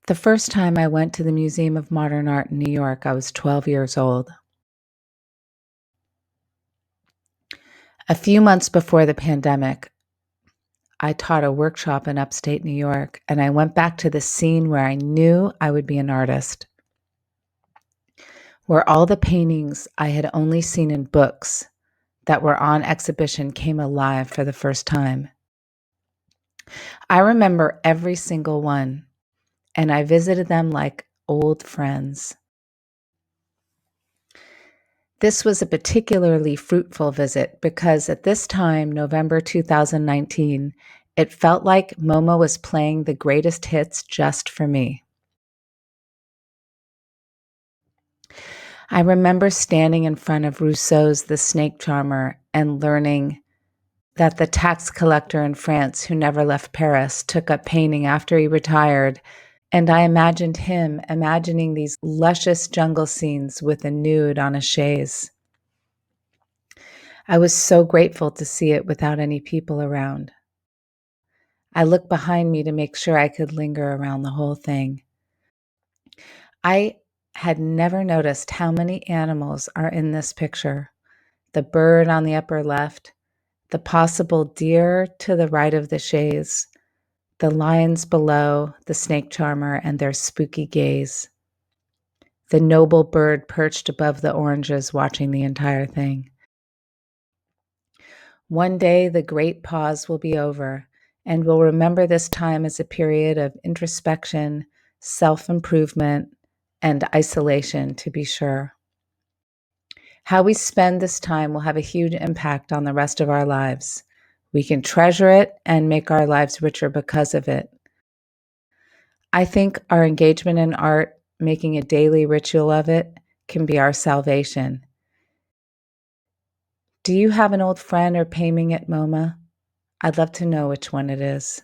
The first time I went to the Museum of Modern Art in New York, I was 12 years old. A few months before the pandemic, I taught a workshop in upstate New York, and I went back to the scene where I knew I would be an artist, where all the paintings I had only seen in books that were on exhibition came alive for the first time. I remember every single one, and I visited them like old friends. This was a particularly fruitful visit because at this time, November 2019, it felt like MoMA was playing the greatest hits just for me. I remember standing in front of Rousseau's The Snake Charmer and learning that the tax collector in France who never left Paris took up painting after he retired, and I imagined him imagining these luscious jungle scenes with a nude on a chaise. I was so grateful to see it without any people around. I looked behind me to make sure I could linger around the whole thing. I had never noticed how many animals are in this picture. The bird on the upper left, the possible deer to the right of the chaise, the lions below, the snake charmer and their spooky gaze, the noble bird perched above the oranges watching the entire thing. One day the great pause will be over, and we'll remember this time as a period of introspection, self-improvement, and isolation, to be sure. How we spend this time will have a huge impact on the rest of our lives. We can treasure it and make our lives richer because of it. I think our engagement in art, making a daily ritual of it, can be our salvation. Do you have an old friend or painting at MoMA? I'd love to know which one it is.